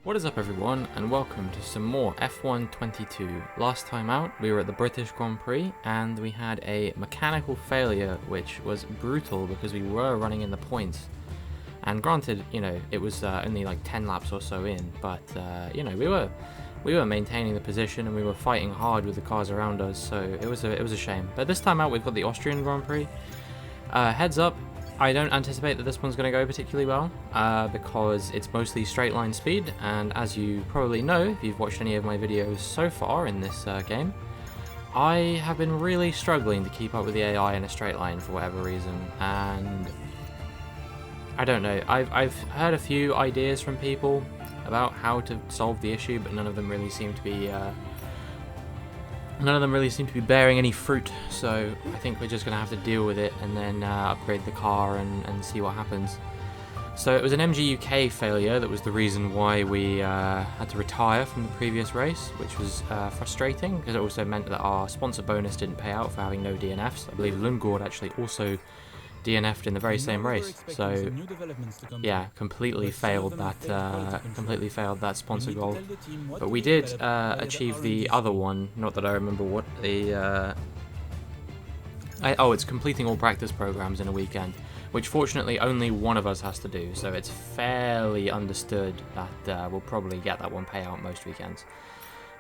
What is up everyone, and welcome to some more F1 22. Last time out we were at the British Grand Prix and we had a mechanical failure which was brutal because we were running in the points. And granted, it was only like 10 laps or so in, but we were maintaining the position and we were fighting hard with the cars around us, so it was a shame. But this time out we've got the Austrian Grand Prix. Heads up, I don't anticipate that this one's going to go particularly well because it's mostly straight line speed, and as you probably know if you've watched any of my videos so far in this game, I have been really struggling to keep up with the AI in a straight line for whatever reason, and I don't know. I've heard a few ideas from people about how to solve the issue, but none of them really seem to be bearing any fruit, so I think we're just going to have to deal with it and then upgrade the car and see what happens. So it was an MGUK failure that was the reason why we had to retire from the previous race, which was frustrating because it also meant that our sponsor bonus didn't pay out for having no DNFs. I believe Lundgaard actually also DNF'd in the very same race, so yeah, completely failed that sponsor goal. But we did achieve the other one, not that I remember what the it's completing all practice programs in a weekend, which fortunately only one of us has to do, so it's fairly understood that we'll probably get that one payout most weekends.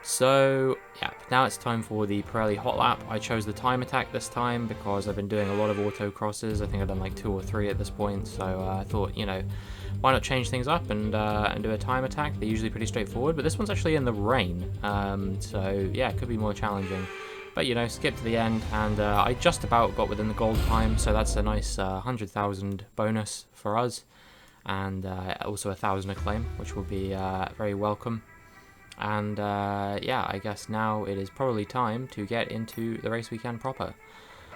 So yeah, now it's time for the Pirelli hot lap. I chose the time attack this time because I've been doing a lot of autocrosses. I think I've done like 2 or 3 at this point, so I thought, why not change things up and do a time attack. They're usually pretty straightforward, but this one's actually in the rain, so yeah, it could be more challenging. But skip to the end, and I just about got within the gold time, so that's a nice 100,000 bonus for us, and also 1,000 acclaim, which will be very welcome. And yeah, I guess now it is probably time to get into the race weekend proper.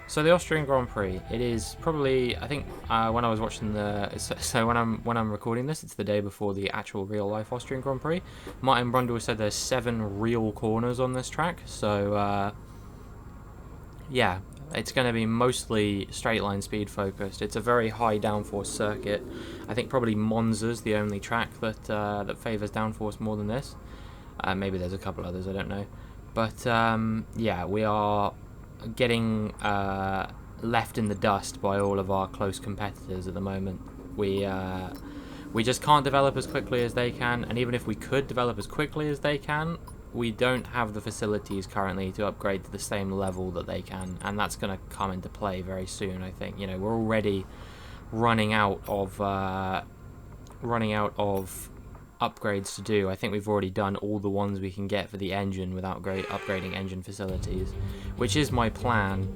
So the Austrian Grand Prix, it is probably, I think when I was watching when I'm recording this, it's the day before the actual real life Austrian Grand Prix. Martin Brundle said there's 7 real corners on this track, so yeah, it's going to be mostly straight line speed focused. It's a very high downforce circuit. I think probably Monza's the only track that favours downforce more than this. Maybe there's a couple others, I don't know. But yeah, we are getting left in the dust by all of our close competitors at the moment. We just can't develop as quickly as they can, and even if we could develop as quickly as they can, we don't have the facilities currently to upgrade to the same level that they can, and that's going to come into play very soon, I think. We're already running out of upgrades to do. I think we've already done all the ones we can get for the engine without upgrading engine facilities, which is my plan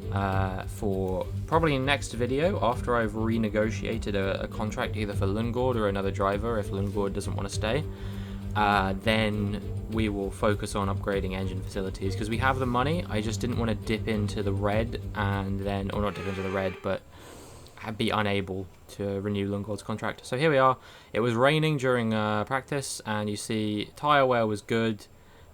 for probably next video after I've renegotiated a contract either for Lundgaard or another driver if Lundgaard doesn't want to stay. Then we will focus on upgrading engine facilities because we have the money. I just didn't want to dip into the red and then, or not dip into the red, but be unable to renew Lundgaard's contract. So here we are. It was raining during practice, and you see tyre wear was good.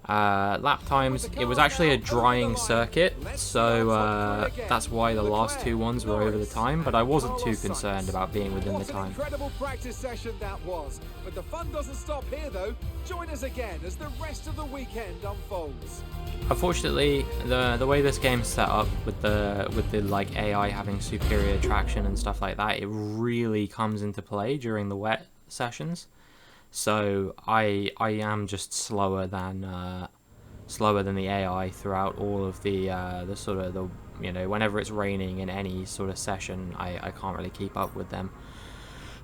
Lap times, it was actually a drying circuit, so that's why the last 2 ones were over the time, but I wasn't too concerned about being within the time. Incredible practice session that was, but the fun doesn't stop here though. Join us again as the rest of the weekend unfolds. Unfortunately, the way this game's set up with the like AI having superior traction and stuff like that, it really comes into play during the wet sessions. So I am just slower than the AI throughout all of the sort of the whenever it's raining in any sort of session, I can't really keep up with them,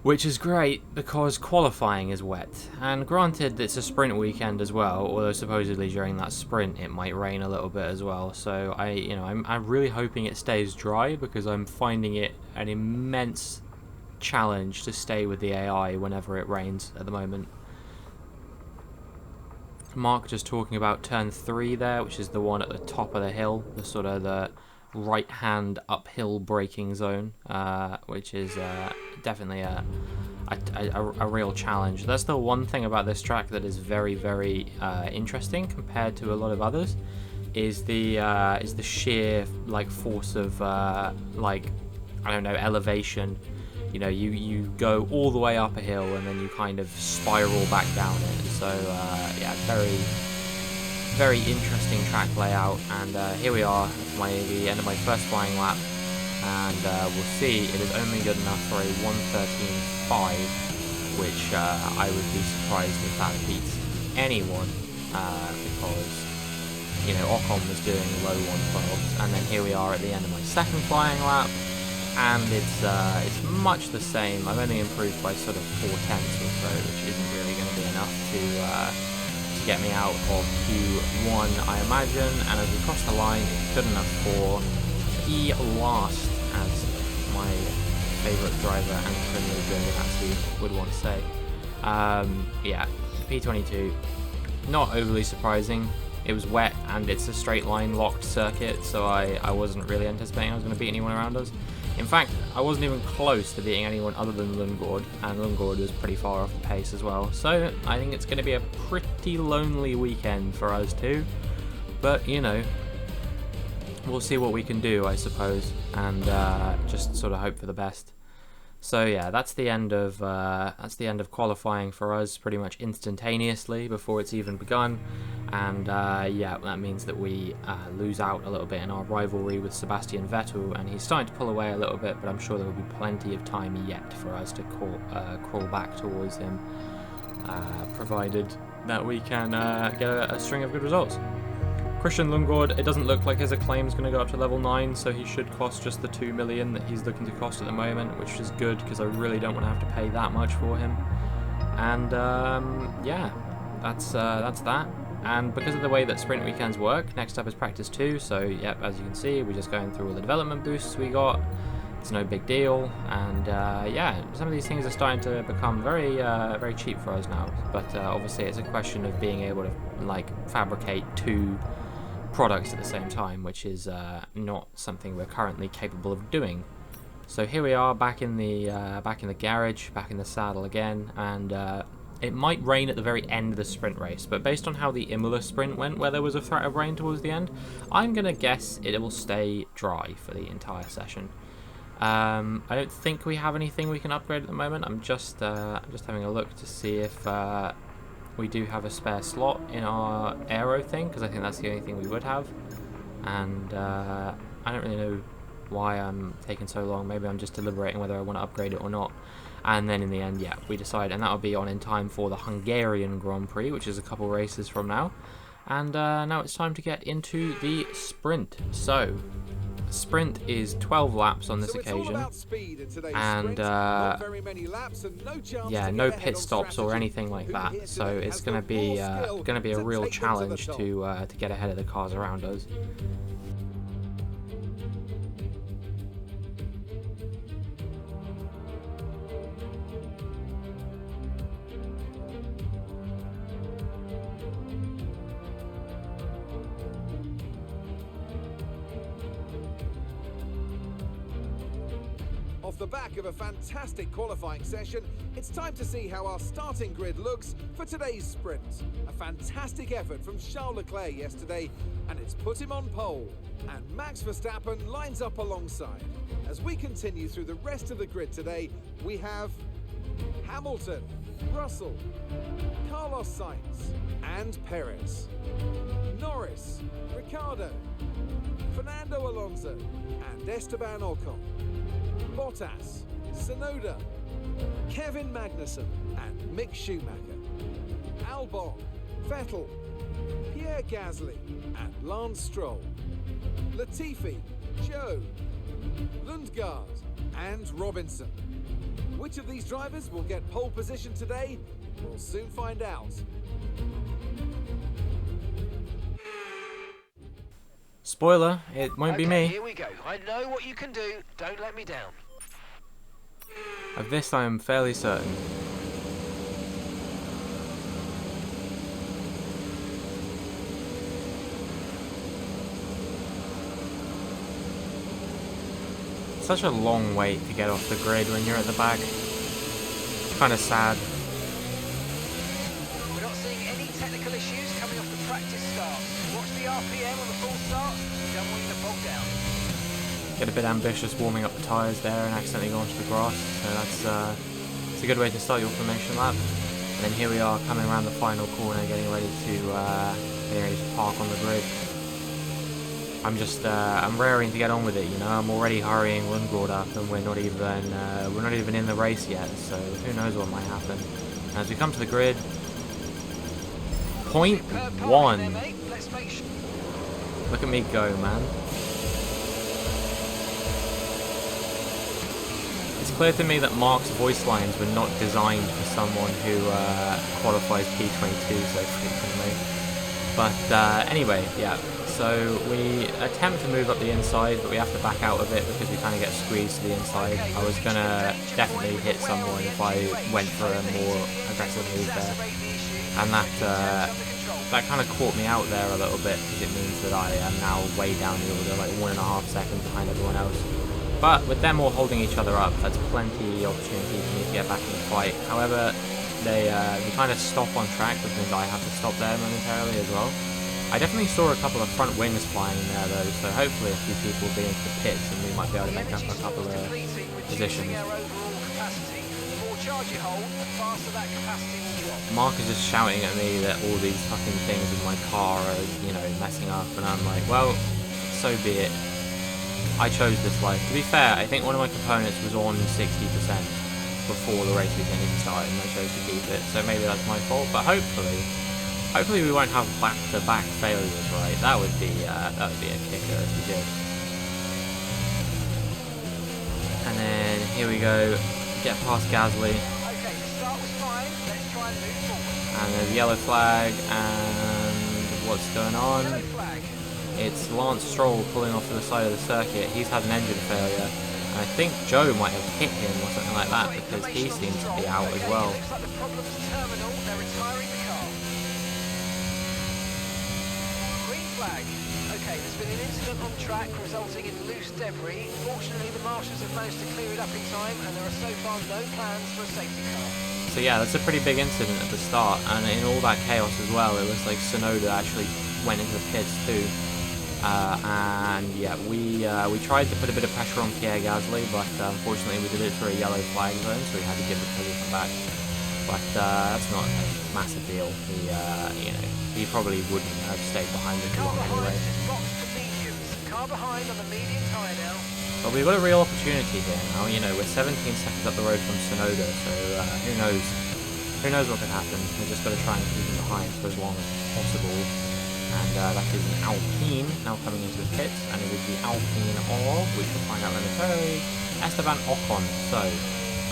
which is great because qualifying is wet, and granted it's a sprint weekend as well, although supposedly during that sprint it might rain a little bit as well. So I'm really hoping it stays dry because I'm finding it an immense challenge to stay with the AI whenever it rains at the moment. Mark just talking about turn 3 there, which is the one at the top of the hill, the sort of the right hand uphill braking zone, which is definitely a real challenge. That's the one thing about this track that is very, very interesting compared to a lot of others, is the sheer force of elevation. You go all the way up a hill and then you kind of spiral back down it. So yeah, very interesting track layout. And here we are at the end of my first flying lap, and we'll see it is only good enough for a 1:13.5, which I would be surprised if that beats anyone, because you know Ocon was doing low 1:12s, and then here we are at the end of my second flying lap, and it's much the same. I've only improved by sort of 4/10 or so, which isn't really going to be enough to get me out of Q1, I imagine. And as we cross the line, it's good enough for the last, as my favourite driver and criminal driver actually would want to say. Yeah, P22, not overly surprising. It was wet and it's a straight line locked circuit, so I wasn't really anticipating I was going to beat anyone around us. In fact, I wasn't even close to beating anyone other than Lundgaard, and Lundgaard was pretty far off the pace as well. So I think it's going to be a pretty lonely weekend for us too. But you know, we'll see what we can do, I suppose, and just sort of hope for the best. So yeah, that's the end of qualifying for us, pretty much instantaneously before it's even begun. And yeah, that means that we lose out a little bit in our rivalry with Sebastian Vettel, and he's starting to pull away a little bit, but I'm sure there will be plenty of time yet for us to crawl back towards him, provided that we can get a string of good results. Christian Lundgaard, it doesn't look like his acclaim is going to go up to level 9, so he should cost just the 2 million that he's looking to cost at the moment, which is good because I really don't want to have to pay that much for him. And yeah, that's that. And because of the way that sprint weekends work, next up is practice 2. So yep, as you can see, we're just going through all the development boosts we got. It's no big deal, and yeah, some of these things are starting to become very cheap for us now. But obviously, it's a question of being able to like fabricate 2 products at the same time, which is not something we're currently capable of doing. So here we are back in the garage, back in the saddle again, and it might rain at the very end of the sprint race, but based on how the Imola sprint went, where there was a threat of rain towards the end, I'm gonna guess it will stay dry for the entire session. I don't think we have anything we can upgrade at the moment. I'm just having a look to see if we do have a spare slot in our aero thing, because I think that's the only thing we would have. And I don't really know why I'm taking so long. Maybe I'm just deliberating whether I want to upgrade it or not. And then in the end, yeah, we decide, and that'll be on in time for the Hungarian Grand Prix, which is a couple races from now. And now it's time to get into the sprint. So sprint is 12 laps on this occasion, and yeah, no pit stops or anything like that, so it's going to be a real challenge to get ahead of the cars around us. Off the back of a fantastic qualifying session, it's time to see how our starting grid looks for today's sprint. A fantastic effort from Charles Leclerc yesterday, and it's put him on pole. And Max Verstappen lines up alongside. As we continue through the rest of the grid today, we have Hamilton, Russell, Carlos Sainz, and Perez, Norris, Ricciardo, Fernando Alonso, and Esteban Ocon, Bottas, Tsunoda, Kevin Magnussen, and Mick Schumacher, Albon, Vettel, Pierre Gasly, and Lance Stroll, Latifi, Joe, Lundgaard, and Robinson. Which of these drivers will get pole position today? We'll soon find out. Spoiler, it won't be me. Here we go. I know what you can do. Don't let me down. Of this I am fairly certain. Such a long wait to get off the grid when you're at the back. It's kind of sad. We're not seeing any technical issues coming off the practice start. Watch the RPM on the full start. We don't want you to bog down. Get a bit ambitious warming up the tyres there and accidentally go onto the grass. So that's a good way to start your formation lap. And then here we are coming around the final corner, getting ready to park on the grid. I'm raring to get on with it, you know. I'm already hurrying Lundgaard up, and we're not even in the race yet. So who knows what might happen. As we come to the grid, .1. Look at me go, man. It's clear to me that Mark's voice lines were not designed for someone who qualifies P22 so frequently. But anyway, yeah. So we attempt to move up the inside, but we have to back out of it because we kind of get squeezed to the inside. I was going to definitely hit someone if I went for a more aggressive move there. And that kind of caught me out there a little bit because it means that I am now way down the order, like 1.5 seconds behind everyone else. But with them all holding each other up, that's plenty of opportunity for me to get back in the fight. However, they kind of stop on track, which means I have to stop there momentarily as well. I definitely saw a couple of front wings flying there though, so hopefully a few people will be into the pits and we might be able to make up a couple of positions. Mark is just shouting at me that all these fucking things in my car are, you know, messing up, and I'm like, well, so be it. I chose this life. To be fair, I think one of my components was on 60% before the race weekend even started, and I chose to keep it, so maybe that's my fault, but hopefully we won't have back-to-back failures, right? That would be a kicker if we did. And then here we go, get past Gasly. Okay, the start was fine. Let's try and move forward. And there's yellow flag, and what's going on? Yellow flag. It's Lance Stroll pulling off to the side of the circuit. He's had an engine failure, and I think Joe might have hit him or something like that because he seems to be out as well. Looks like the problem's terminal. They're retiring the car. Green flag. Okay, there's been an incident on track resulting in loose debris. Fortunately, the marshals have managed to clear it up in time, and there are so far no plans for a safety car. So yeah, that's a pretty big incident at the start, and in all that chaos as well, it looks like Tsunoda actually went into the pits too. And yeah, we tried to put a bit of pressure on Pierre Gasly, but unfortunately we did it for a yellow flag zone, so we had to give the position back. But that's not a massive deal. He probably wouldn't have stayed behind it too long anyway. Car behind on the medium tyre now. But we've got a real opportunity here now. You know, we're 17 seconds up the road from Tsunoda, so who knows? Who knows what could happen? We've just got to try and keep him behind for as long as possible. And that is an Alpine now coming into the pits, and it is the Alpine of, we shall find out momentarily, Esteban Ocon. So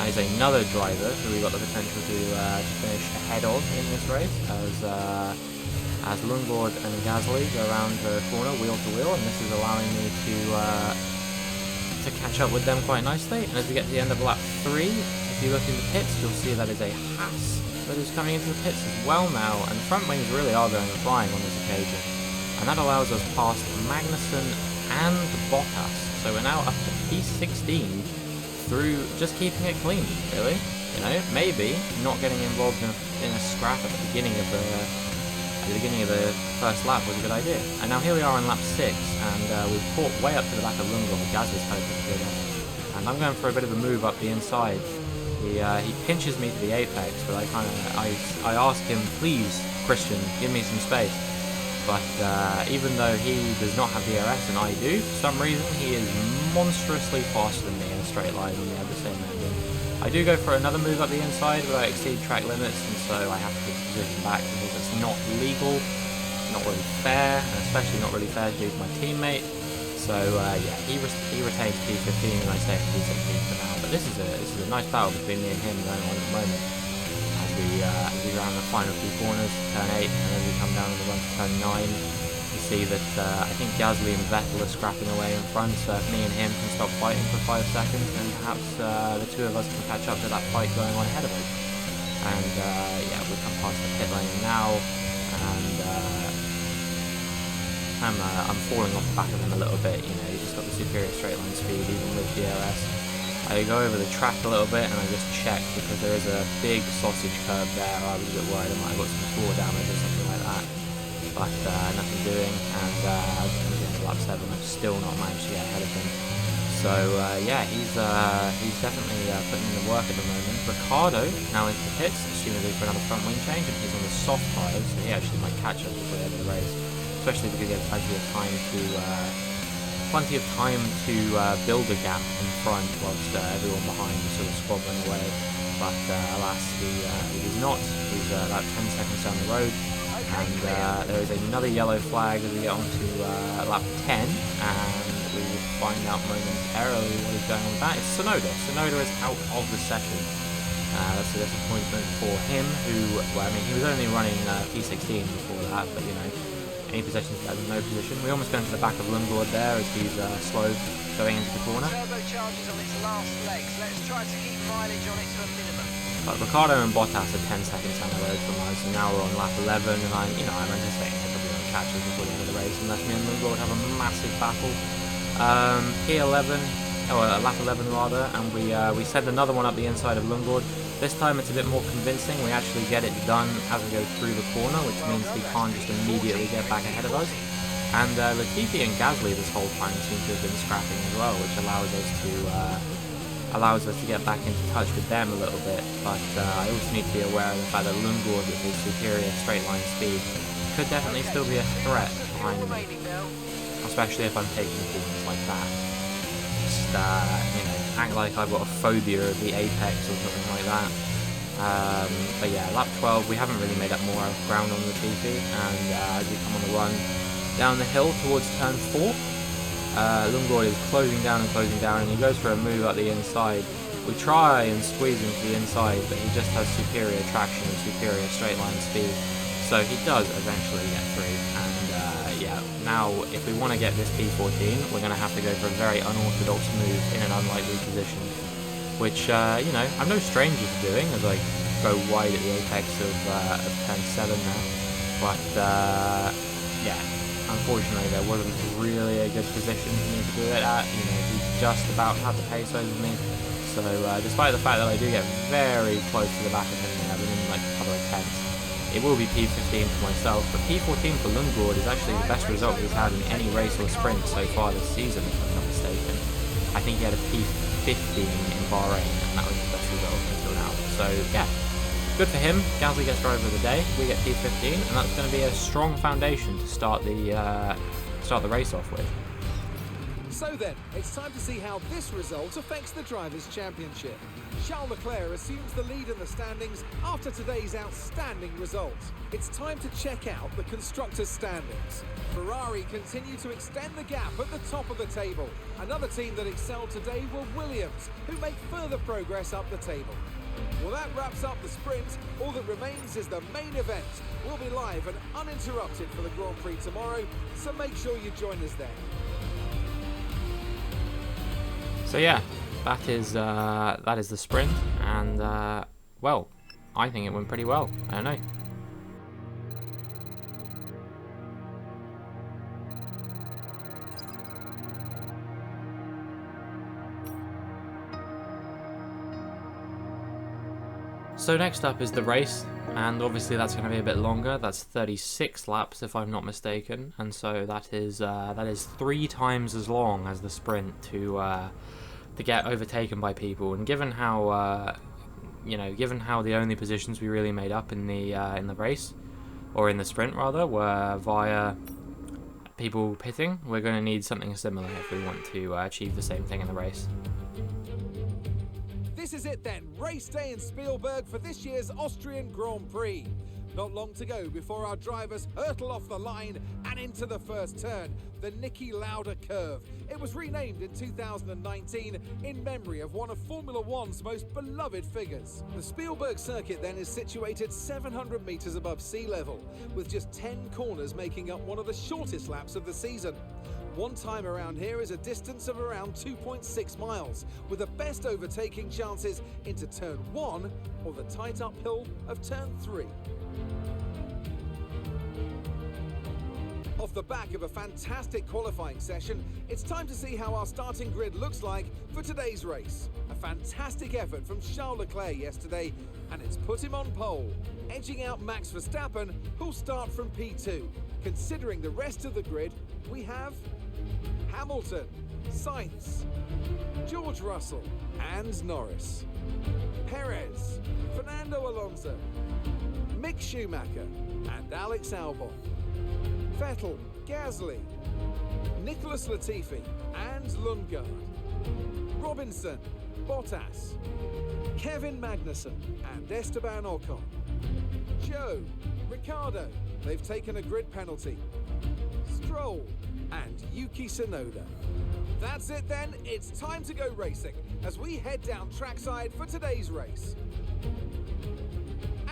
that is another driver who we've got the potential to finish ahead of in this race, as Lundgaard and Gasly go around the corner wheel to wheel, and this is allowing me to catch up with them quite nicely. And as we get to the end of lap 3, if you look in the pits, you'll see that is a Haas that is coming into the pits as well now, and the front wings really are going flying on this occasion, and that allows us past Magnussen and Bottas. So we're now up to P16 through just keeping it clean, really. You know, maybe not getting involved in a scrap at the beginning of the first lap was a good idea. And now here we are on lap 6, and we've caught way up to the back of Lundgaard. Gasly's kind of disappeared off, and I'm going for a bit of a move up the inside. He pinches me to the apex, but I ask him, please, Christian, give me some space. But even though he does not have DRS and I do, for some reason he is monstrously faster than me in a straight line when we have the same engine. I do go for another move up the inside, but I exceed track limits, and so I have to give the position back because it's not legal, not really fair, and especially not really fair to my teammate. So yeah, he retains P15 and I stay at P16 for now. But this is a nice battle between me and him going on at the moment. As we round the final few corners, turn 8, and as we come down on the run to turn 9, you see that I think Gasly and Vettel are scrapping away in front. So if me and him can stop fighting for 5 seconds, then perhaps the two of us can catch up to that fight going on ahead of us. And yeah, we come past the pit lane now, and I'm falling off the back of him a little bit. You know, he's just got the superior straight line speed even with DRS. I go over the track a little bit and I just check because there is a big sausage curb there. I was a bit worried I might have got some floor damage or something like that, but nothing doing. And at the end of lap 7, I've still not managed to get ahead of him. So yeah, he's definitely putting in the work at the moment. Ricardo now into the pits, assumably for another front wing change, and he's on the soft tyres, so he actually might catch us before the end of the race, especially because he had plenty of time to build a gap in front whilst everyone behind was sort of squabbling away. But alas, he is not. He's about 10 seconds down the road, and there is another yellow flag as we get on to lap 10, and we will find out momentarily what is going on with that. It's Sonoda. Sonoda is out of the session. That's a disappointment for him, who, well, I mean, he was only running P16 before that, but you know, any positions better than no position. We almost go into the back of Lundgaard there as he's slow going into the corner. Turbocharges on its last legs. Let's try to keep mileage on it to a minimum. But Ricardo and Bottas are 10 seconds down the road from us, and now we're on lap 11, and I'm anticipating they're probably going to catch us before the end of the race, unless me and Lundgaard have a massive battle. Lap 11 rather, and we send another one up the inside of Lundgaard. This time it's a bit more convincing. We actually get it done as we go through the corner, which means he can't just immediately get back ahead of us. And Latifi and Gasly this whole time seem to have been scrapping as well, which allows us to get back into touch with them a little bit. But I also need to be aware of the fact that Lundgaard, with his superior straight line speed, could definitely still be a threat behind me, especially if I'm taking corners like that. Just act like I've got a phobia of the apex or something like that. But yeah, lap 12, we haven't really made up more ground on Latifi, and as we come on the run down the hill towards turn 4, Lundgaard is closing down, and he goes for a move up the inside. We try and squeeze him to the inside, but he just has superior traction and superior straight line speed, so he does eventually get through. And yeah, now if we want to get this P14, we're going to have to go for a very unorthodox move in an unlikely position, which I'm no stranger to doing, as I go wide at the apex of turn 7 now. But yeah, unfortunately there wasn't really a good position for me to do it at. He just about had the pace over me. So despite the fact that I do get very close to the back of him there, within like a couple of tenths, it will be P15 for myself, but P14 for Lundgaard is actually the best result he's had in any race or sprint so far this season, if I'm not mistaken. I think he had a P15 in Bahrain, and that was the best result until now. So yeah, good for him. Gasly gets driver of the day, we get P15, and that's going to be a strong foundation to start the race off with. So then, it's time to see how this result affects the Drivers' Championship. Charles Leclerc assumes the lead in the standings after today's outstanding result. It's time to check out the Constructors' standings. Ferrari continue to extend the gap at the top of the table. Another team that excelled today were Williams, who make further progress up the table. Well, that wraps up the sprint. All that remains is the main event. We'll be live and uninterrupted for the Grand Prix tomorrow, so make sure you join us there. So yeah, that is the sprint, and well, I think it went pretty well. I don't know. So next up is the race, and obviously that's going to be a bit longer. That's 36 laps if I'm not mistaken, and so that is 3 times as long as the sprint to get overtaken by people. And given how the only positions we really made up in the race, or in the sprint rather, were via people pitting, we're going to need something similar if we want to achieve the same thing in the race. This is it then, race day in Spielberg for this year's Austrian Grand Prix. Not long to go before our drivers hurtle off the line and into the first turn, the Niki Lauda curve. It was renamed in 2019 in memory of one of Formula One's most beloved figures. The Spielberg circuit then is situated 700 metres above sea level, with just 10 corners making up one of the shortest laps of the season. One time around here is a distance of around 2.6 miles, with the best overtaking chances into turn 1 or the tight uphill of turn 3. Off the back of a fantastic qualifying session, it's time to see how our starting grid looks like for today's race. A fantastic effort from Charles Leclerc yesterday, and it's put him on pole, edging out Max Verstappen, who'll start from P2. Considering the rest of the grid, we have Hamilton, Sainz, George Russell and Norris, Perez, Fernando Alonso, Mick Schumacher and Alex Albon, Vettel, Gasly, Nicholas Latifi and Lundgaard, Robinson, Bottas, Kevin Magnussen and Esteban Ocon, Joe, Ricciardo, they've taken a grid penalty, Stroll and Yuki Tsunoda. That's it then, it's time to go racing as we head down trackside for today's race.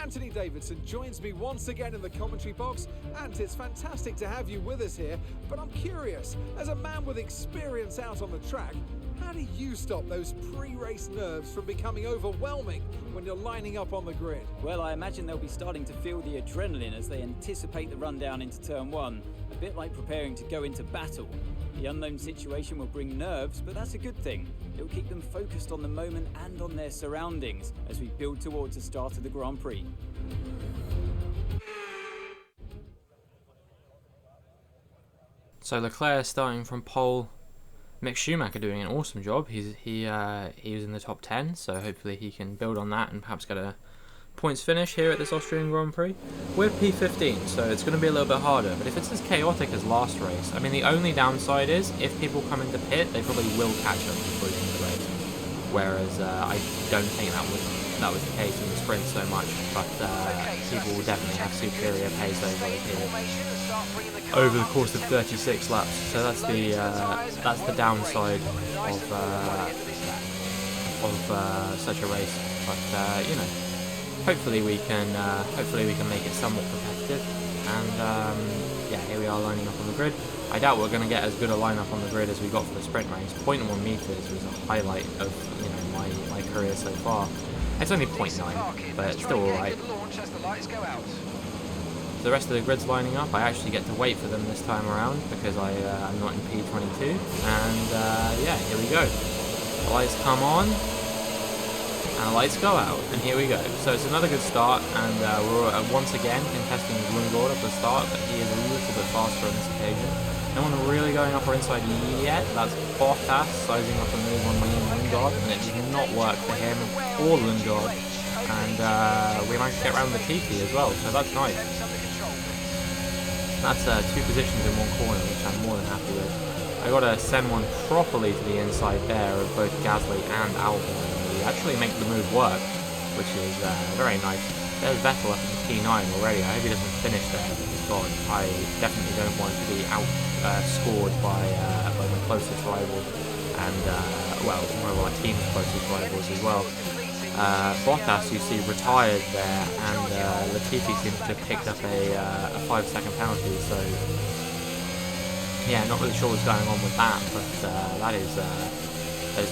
Anthony Davidson joins me once again in the commentary box, and it's fantastic to have you with us here, but I'm curious, as a man with experience out on the track, how do you stop those pre-race nerves from becoming overwhelming when you're lining up on the grid? Well, I imagine they'll be starting to feel the adrenaline as they anticipate the rundown into turn one, a bit like preparing to go into battle. The unknown situation will bring nerves, but that's a good thing. It'll keep them focused on the moment and on their surroundings as we build towards the start of the Grand Prix. So Leclerc starting from pole. Mick Schumacher doing an awesome job. He was in the top 10, so hopefully he can build on that and perhaps get a points finish here at this Austrian Grand Prix. We're P15, so it's going to be a little bit harder, but if it's as chaotic as last race, I mean the only downside is if people come into pit, they probably will catch up before the end of the race. Whereas I don't think that was the case in the sprint so much, but people will definitely have superior pace over the course of 36 laps. So that's the downside of such a race. But you know, hopefully we can make it somewhat competitive. And yeah, here we are lining up on the grid. I doubt we're going to get as good a lineup on the grid as we got for the sprint race. 0.1 meters was a highlight of my career so far. It's only 0.9, but it's still alright. The rest of the grid's lining up. I actually get to wait for them this time around because I'm not in P22. And yeah, here we go. The lights come on, and the lights go out, and here we go. So it's another good start, and we're once again contesting Lundgaard at the start, but he is a little bit faster on this occasion. No one really going up or inside yet. That's Bottas sizing up a move on Lundgaard, and it did not work for him or Lundgaard. And we managed to get around Latifi as well, so that's nice. That's two positions in one corner, which I'm more than happy with. I got to send one properly to the inside there of both Gasly and Albon. We actually make the move work, which is very nice. There's Vettel up in P9 already. I hope he doesn't finish there. God, I definitely don't want to be outscored by my closest rival, and well, one of our team's closest rivals as well. Bottas, you see, retired there, and Latifi seems to have picked up a 5-second penalty. So yeah, not really sure what's going on with that, but that is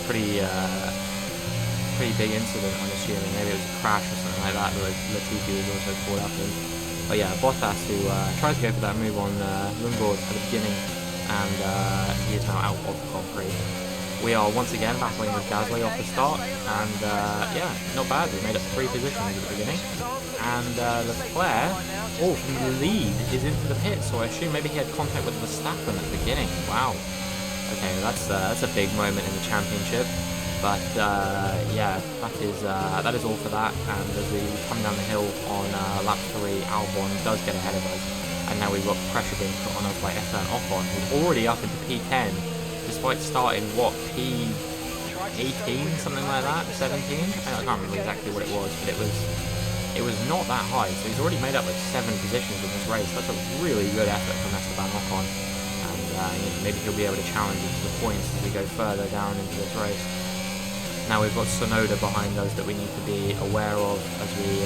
pretty big incident, I'm assuming. Maybe it was a crash or something like that that Latifi was also caught up in. But yeah, Bottas, who tried to go for that move on Lundgaard at the beginning, and he is now out of the Grand Prix. We are once again battling with Gasly off the start, and yeah, not bad. We made up 3 positions at the beginning, and Leclerc, from the lead, is into the pit, so I assume maybe he had contact with Verstappen at the beginning. Wow. Okay, that's a big moment in the championship. But yeah, that is all for that. And as we come down the hill on lap 3, Albon does get ahead of us, and now we've got pressure being put on us by Esteban Ocon, who's already up into P10, despite starting P18, something like that, 17. I can't remember exactly what it was, but it was not that high. So he's already made up like 7 positions in this race. That's a really good effort from Esteban Ocon, and maybe he'll be able to challenge into the points as we go further down into this race. Now we've got Tsunoda behind us that we need to be aware of as we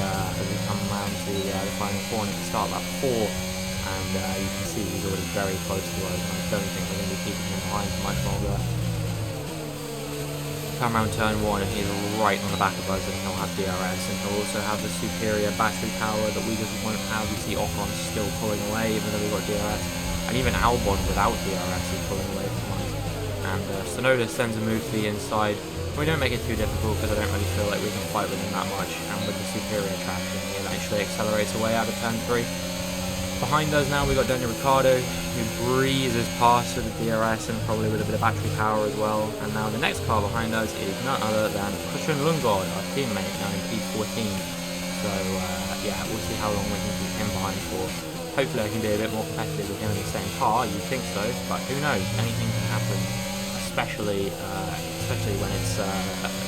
come around to the final corner to start lap 4, and you can see he's already very close to us, and I don't think we're going to be keeping him behind for much longer. Come around turn 1 and he's right on the back of us, and he'll have DRS, and he'll also have the superior battery power that we just won't have. You see Ocon still pulling away even though we've got DRS, and even Albon without DRS is pulling away from us. And Tsunoda sends a move to the inside. We don't make it too difficult because I don't really feel like we can fight with him that much, and with the superior traction he eventually accelerates away out of turn 3. Behind us now, we've got Daniel Ricciardo, who breezes past with the DRS and probably with a bit of battery power as well. And now the next car behind us is none other than Christian Lundgaard, our teammate, now in P14. So, yeah, we'll see how long we can keep him behind for. Hopefully I can be a bit more competitive with him in the same car, you'd think so, but who knows, anything can happen, especially when it's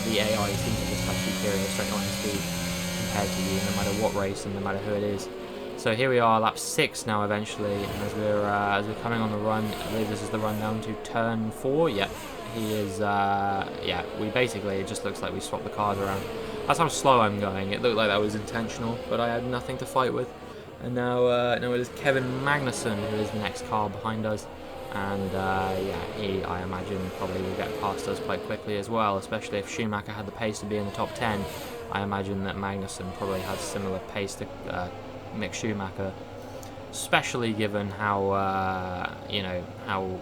the AI seems to just have superior straight line speed compared to you, no matter what race and no matter who it is. So here we are, lap 6 now eventually, and as we're coming on the run, I believe this is the run down to turn 4, yep, he is, yeah, we basically, it just looks like we swapped the cars around. That's how slow I'm going, it looked like that was intentional, but I had nothing to fight with. And now it is Kevin Magnussen who is the next car behind us, and yeah, he, I imagine, probably will get past us quite quickly as well, especially if Schumacher had the pace to be in the top 10. I imagine that Magnussen probably has similar pace to Mick Schumacher, especially given how, you know, how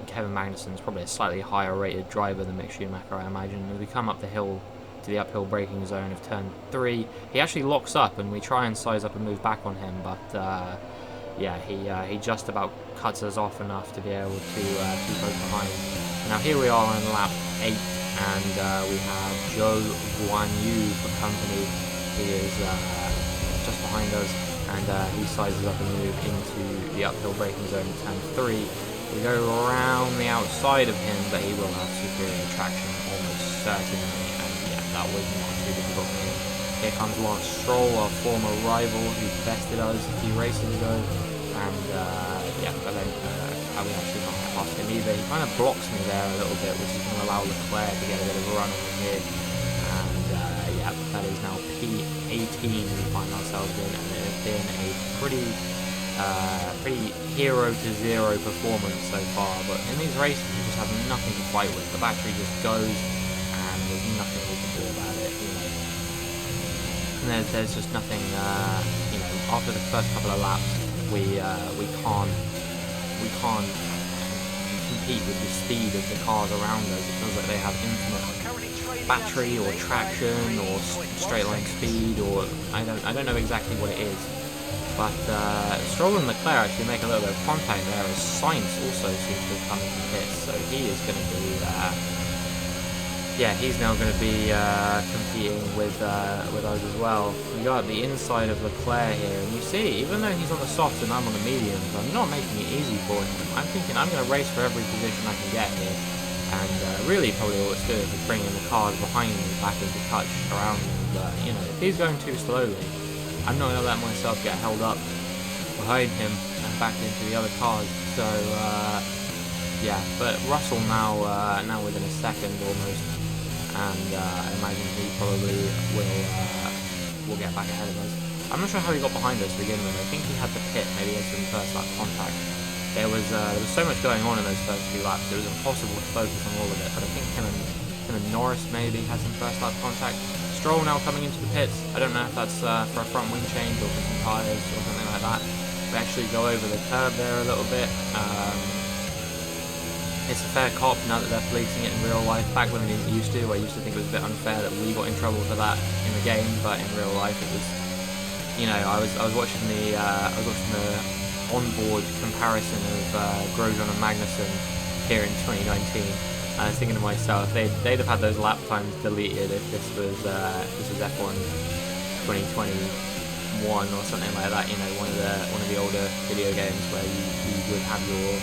Kevin Magnussen is probably a slightly higher rated driver than Mick Schumacher, I imagine. As we come up the hill to the uphill braking zone of turn 3, he actually locks up and we try and size up and move back on him, but yeah, he just about cuts us off enough to be able to keep us behind. Now here we are on lap 8, and we have Zhou Guanyu for company. He is just behind us, and he sizes up and moves into the uphill braking zone of turn 3. We go around the outside of him, but he will have superior traction almost certainly. That was not too difficult for him. Here comes Lance Stroll, our former rival, who bested us a few races ago, and yeah, but then I will actually not get past him either. He kind of blocks me there a little bit, which is going to allow Leclerc to get a bit of a run on here, and yeah, that is now P18 we find ourselves in, and it has been a pretty hero to zero performance so far, but in these races you just have nothing to fight with. The battery just goes, and there's nothing we can do about it, you know. And there's just nothing, you know, after the first couple of laps, we can't compete with the speed of the cars around us. It feels like they have infinite battery or traction or straight line speed, or I don't know exactly what it is. But Stroll and Leclerc actually make a little bit of contact there, as Sainz also seems to have come into pits, so he is going to be, yeah, he's now going to be competing with us as well. We got the inside of Leclerc here, and you see, even though he's on the softs and I'm on the mediums, I'm not making it easy for him. I'm thinking I'm going to race for every position I can get here, and really probably all it's doing is bringing the cars behind me back into touch around me. But you know, if he's going too slowly, I'm not going to let myself get held up behind him and back into the other cars. So yeah, but Russell now within a second almost, and I imagine he probably will get back ahead of us. I'm not sure how he got behind us to begin with. I think he had to pit, maybe he had some first lap contact. There was so much going on in those first few laps, it was impossible to focus on all of it, but I think him and Norris maybe had some first lap contact. Stroll now coming into the pits. I don't know if that's for a front wing change or for some tyres or something like that. We actually go over the curb there a little bit. It's a fair cop now that they're policing it in real life. Back when we didn't used to, I used to think it was a bit unfair that we got in trouble for that in the game, but in real life it was, you know, I was watching the onboard comparison of Grosjean and Magnussen here in 2019. I was thinking to myself, they'd have had those lap times deleted if this was F1 2021 or something like that. You know, one of the older video games where you would have your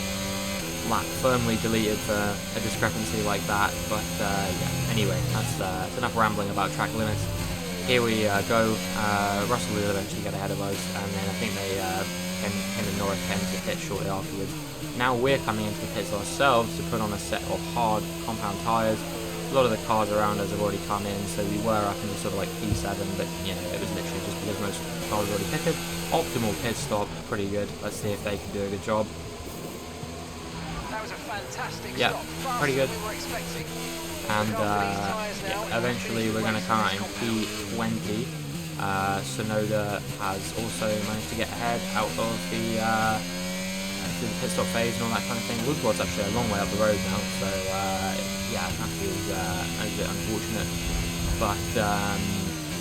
lap firmly deleted for a discrepancy like that. But yeah, anyway, that's enough rambling about track limits. Here we go. Russell will eventually get ahead of us, and then I think him and Norris came to the pit shortly afterwards. Now we're coming into the pits ourselves to put on a set of hard compound tyres. A lot of the cars around us have already come in, so we were up into sort of like P7, but you know, it was literally just because most cars were already pitted. Optimal pit stop, pretty good. Let's see if they can do a good job. That was a fantastic stop. Pretty good. We were expecting. And yeah, eventually we're going to come out in P20. Sonoda has also managed to get ahead out of the through the pit stop phase and all that kind of thing. Woodward's actually a long way up the road now, so yeah, that feels a bit unfortunate. But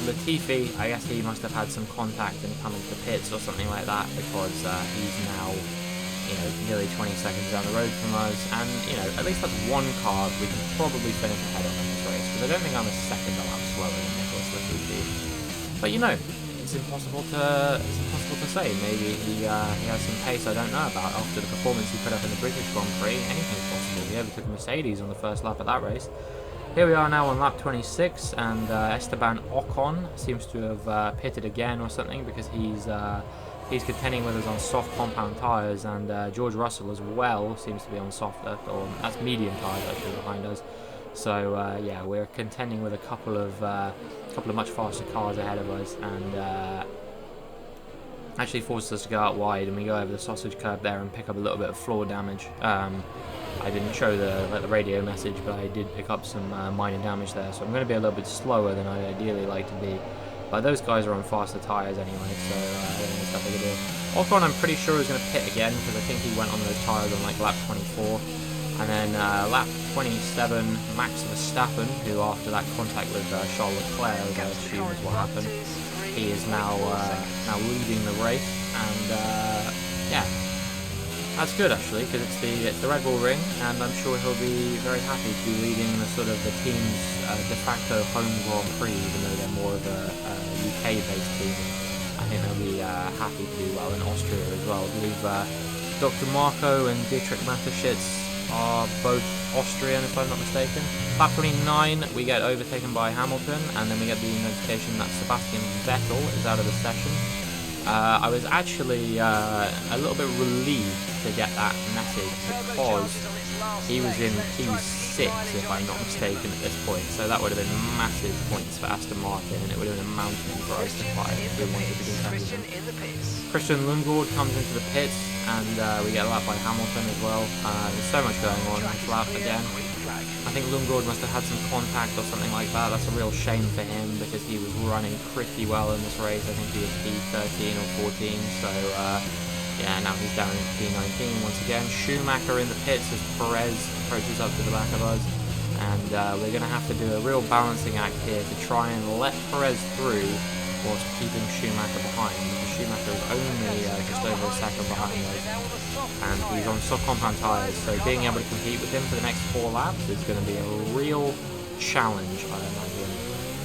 Latifi, I guess he must have had some contact and come into the pits or something like that, because he's now, you know, nearly 20 seconds down the road from us, and, you know, at least that's one car we can probably finish ahead of in this race, because I don't think I'm a second a lap slower than Nicholas Latifi. But, you know, it's impossible to say. Maybe he has some pace I don't know about. After the performance he put up in the British Grand Prix, anything's possible. He overtook a Mercedes on the first lap of that race. Here we are now on lap 26, and Esteban Ocon seems to have pitted again or something, because he's contending with us on soft compound tyres, and George Russell as well seems to be on softer, or that's medium tyres actually behind us. So yeah, we're contending with a couple of much faster cars ahead of us, and actually forces us to go out wide, and we go over the sausage curb there and pick up a little bit of floor damage. I didn't show the radio message, but I did pick up some minor damage there, so I'm going to be a little bit slower than I'd ideally like to be. But those guys are on faster tyres anyway, so I don't think it's that big a deal. Ocon, I'm pretty sure is going to pit again, because I think he went on those tyres on like lap 24. And then lap 27, Max Verstappen, who after that contact with Charles Leclerc, as I assume is what happened, he is now leading the race, and yeah, that's good actually, because it's the Red Bull Ring, and I'm sure he'll be very happy to be leading the the team's de facto home Grand Prix, even though they're more of a UK-based team. I think they'll be happy to do well in Austria as well. I believe Dr. Marco and Dietrich Mateschitz are both Austrian, if I'm not mistaken. Lap 29, we get overtaken by Hamilton, and then we get the notification that Sebastian Vettel is out of the session. I was actually a little bit relieved to get that message, because he was in P6, if I'm not mistaken, at this point, so that would have been massive points for Aston Martin, and it would have been a mountain for us to climb if we wanted to be competitive. Christian Lundgaard comes into the pits, and we get a lap by Hamilton as well. There's so much going on in this lap again. I think Lundgaard must have had some contact or something like that. That's a real shame for him, because he was running pretty well in this race. I think he was P13 or 14, so yeah, now he's down in P19 once again. Schumacher in the pits as Perez approaches up to the back of us, and we're going to have to do a real balancing act here to try and let Perez through whilst keeping Schumacher behind, because Schumacher is only just over a second behind us, and he's on soft compound tyres, so being able to compete with him for the next 4 laps is going to be a real challenge, I imagine,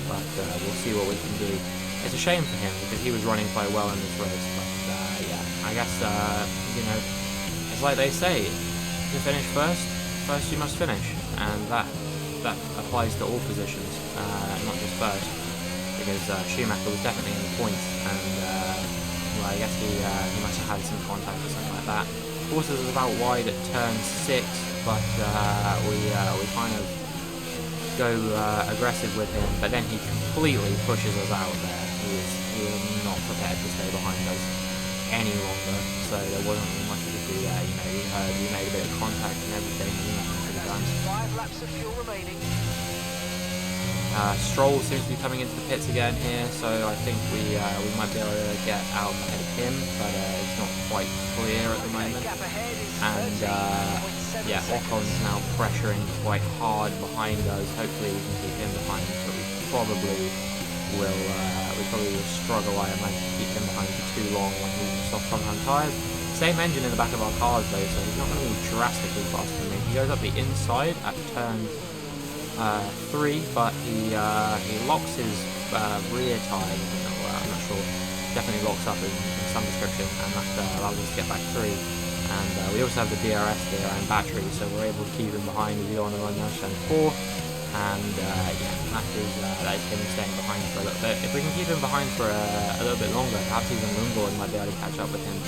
but we'll see what we can do. It's a shame for him, because he was running quite well in this race, but yeah, I guess, you know, it's like they say, to finish first you must finish, and that applies to all positions, not just first, because Schumacher was definitely in the points, and well, I guess he must have had some contact or something like that. Horses is about wide at turn 6, but we kind of go aggressive with him, but then he completely pushes us out there. He was not prepared to stay behind us any longer, so there wasn't really much to do there. You know, we made a bit of contact and everything, and nothing could be done. 5 laps of fuel remaining. Stroll seems to be coming into the pits again here, so I think we might be able to get out ahead of him, but it's not quite clear at the moment. And yeah, Ocon's now pressuring quite hard behind us. Hopefully we can keep him behind, but we probably will struggle, I imagine, to keep him behind for too long when he's in soft compound tyres. Same engine in the back of our cars though, so he's not going to be drastically faster than me. He goes up the inside at turn 3, but he locks his rear tyre, I'm not sure, definitely locks up in some description, and that allows us to get back through. And we also have the DRS there and battery, so we're able to keep him behind as we go on the run down turn 4. And yeah, that is him staying behind for a little bit. If we can keep him behind for a little bit longer, perhaps even Lundgaard might be able to catch up with him.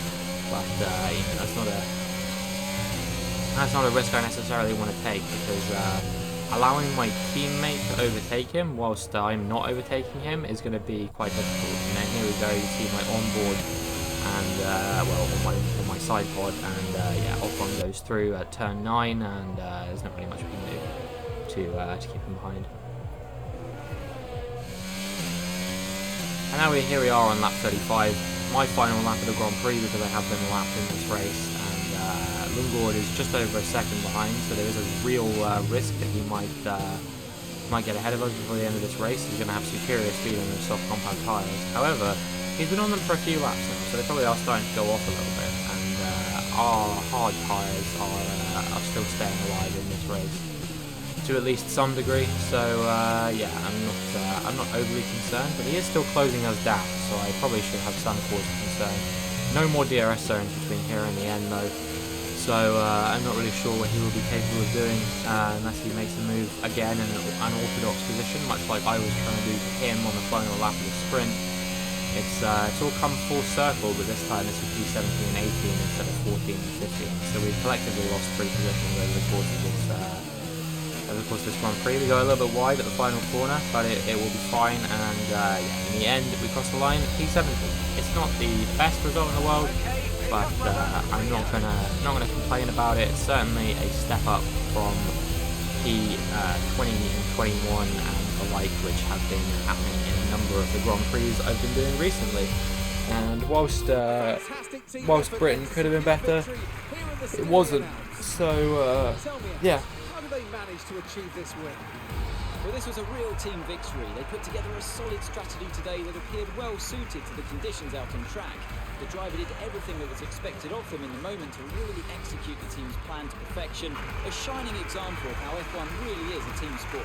But you know, that's not a risk I necessarily want to take, because allowing my teammate to overtake him whilst I'm not overtaking him is going to be quite difficult. And then here we go, you see my onboard and well, on my side pod, and yeah, Ocon goes through at turn 9, and there's not really much we can do to keep him behind. And now here we are on lap 35, my final lap of the Grand Prix, because I have been lapped in this race, and Lundgaard is just over a second behind, so there is a real risk that he might might get ahead of us before the end of this race. He's going to have superior speed on those soft compound tyres. However, he's been on them for a few laps now, so they probably are starting to go off a little bit, and our hard tyres are still staying alive in this race to at least some degree. So yeah, I'm not overly concerned, but he is still closing us down, so I probably should have some cause for concern. No more DRS zones between here and the end though, so I'm not really sure what he will be capable of doing unless he makes a move again in an unorthodox position, much like I was trying to do to him on the final lap of the sprint. It's all come full circle, but this time it's with P17 and 18 instead of 14 and 15, so we've collectively lost 3 positions over the course of this Grand Prix. We go a little bit wide at the final corner, but it will be fine, and yeah, in the end we cross the line P17. It's not the best result in the world, but I'm not gonna complain about it. It's certainly a step up from P20 and 21 and the like, which have been happening in a number of the Grand Prix I've been doing recently. And whilst Britain could have been better, it wasn't. So yeah. They managed to achieve this win. Well, this was a real team victory. They put together a solid strategy today that appeared well suited to the conditions out on track. The driver did everything that was expected of them in the moment to really execute the team's plan to perfection. A shining example of how F1 really is a team sport.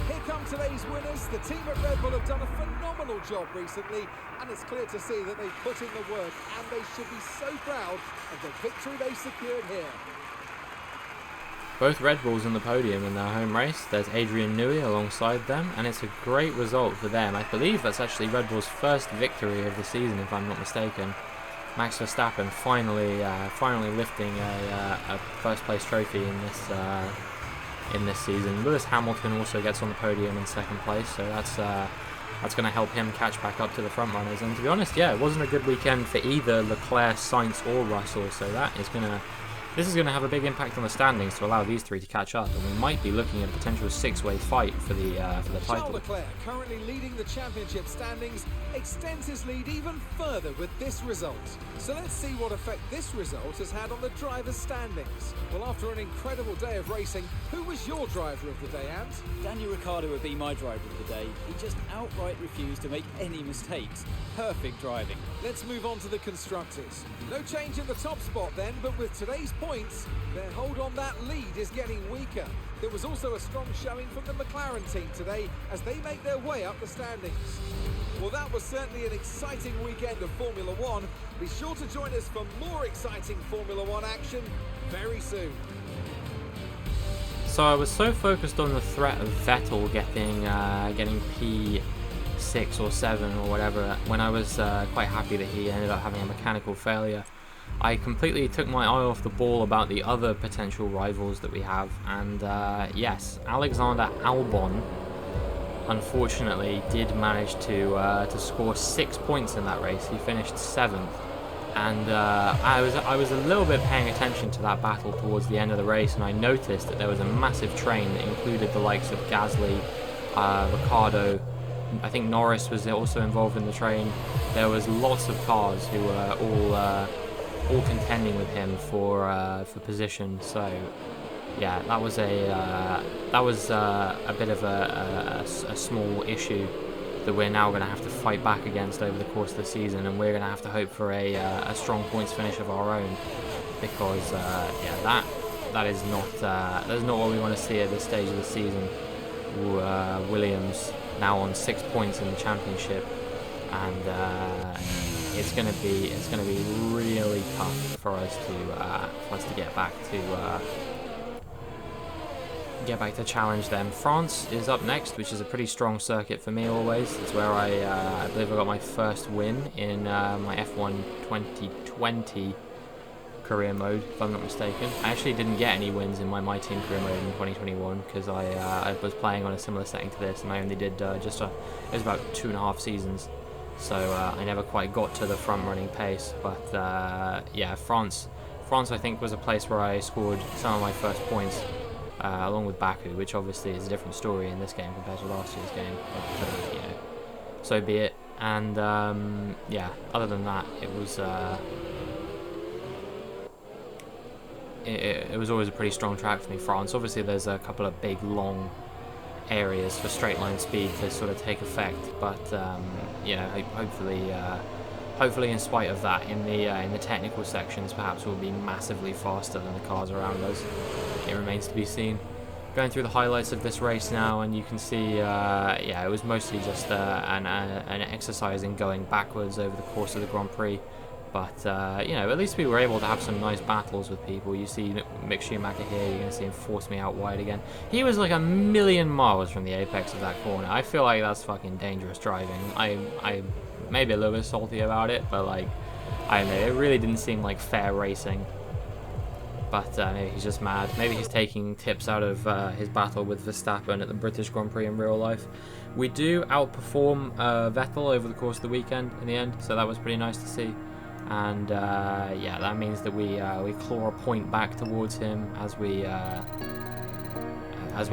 Here come today's winners. The team at Red Bull have done a phenomenal job recently, and it's clear to see that they've put in the work, and they should be so proud of the victory they secured here. Both Red Bulls on the podium in their home race. There's Adrian Newey alongside them, and it's a great result for them. I believe that's actually Red Bull's first victory of the season, if I'm not mistaken. Max Verstappen finally lifting a first place trophy in this season. Lewis Hamilton also gets on the podium in second place, so that's going to help him catch back up to the front runners. And to be honest, yeah, it wasn't a good weekend for either Leclerc, Sainz or Russell, so this is going to have a big impact on the standings to allow these three to catch up, and we might be looking at a potential 6-way fight for the title. Charles Leclerc, currently leading the championship standings, extends his lead even further with this result. So let's see what effect this result has had on the drivers' standings. Well, after an incredible day of racing, who was your driver of the day, Ant? Daniel Ricciardo would be my driver of the day. He just outright refused to make any mistakes. Perfect driving. Let's move on to the constructors. No change in the top spot then, but with today's points, their hold on that lead is getting weaker. There was also a strong showing from the McLaren team today as they make their way up the standings. Well, that was certainly an exciting weekend of Formula One. Be sure to join us for more exciting Formula One action very soon. So I was so focused on the threat of Vettel getting P6 or 7 or whatever, when I was quite happy that he ended up having a mechanical failure. I completely took my eye off the ball about the other potential rivals that we have, and yes, Alexander Albon unfortunately did manage to score 6 points in that race. He finished 7th, and I was a little bit paying attention to that battle towards the end of the race, and I noticed that there was a massive train that included the likes of Gasly, Ricciardo. I think Norris was also involved in the train. There was lots of cars who were all contending with him for position. So yeah, that was a bit of a small issue that we're now going to have to fight back against over the course of the season, and we're going to have to hope for a strong points finish of our own, because yeah, that is not what we want to see at this stage of the season. Williams now on 6 points in the championship, and it's going to be really tough for us to get back to challenge them. France is up next, which is a pretty strong circuit for me always. It's where I believe I got my first win in my F1 2020 career mode, if I'm not mistaken. I actually didn't get any wins in my team career mode in 2021 because I was playing on a similar setting to this, and I only did it was about 2.5 seasons. So I never quite got to the front running pace, but yeah, France I think was a place where I scored some of my first points, along with Baku, which obviously is a different story in this game compared to last year's game, but you know, so be it. And yeah, other than that, it was it was always a pretty strong track for me, France. Obviously, there's a couple of big, long areas for straight line speed to sort of take effect, but you know, hopefully in spite of that, in the technical sections, perhaps we'll be massively faster than the cars around us. It remains to be seen. Going through the highlights of this race now, and you can see, yeah, it was mostly just an exercise in going backwards over the course of the Grand Prix. But, you know, at least we were able to have some nice battles with people. You see Mick Schumacher here, you're going to see him force me out wide again. He was like a million miles from the apex of that corner. I feel like that's fucking dangerous driving. I may be a little bit salty about it, but, like, I don't know, it really didn't seem like fair racing. But maybe he's just mad. Maybe he's taking tips out of his battle with Verstappen at the British Grand Prix in real life. We do outperform Vettel over the course of the weekend in the end, so that was pretty nice to see. And yeah, that means that we claw a point back towards him as we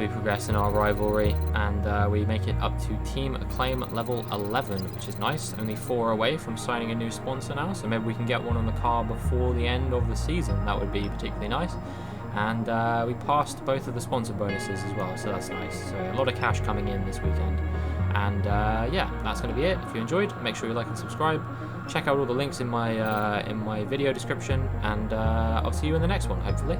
progress in our rivalry, and we make it up to Team Acclaim level 11, which is nice. Only 4 away from signing a new sponsor now, so maybe we can get one on the car before the end of the season. That would be particularly nice. And we passed both of the sponsor bonuses as well, so that's nice. So a lot of cash coming in this weekend. And yeah, that's going to be it. If you enjoyed, make sure you like and subscribe. Check out all the links in my video description, and I'll see you in the next one, hopefully.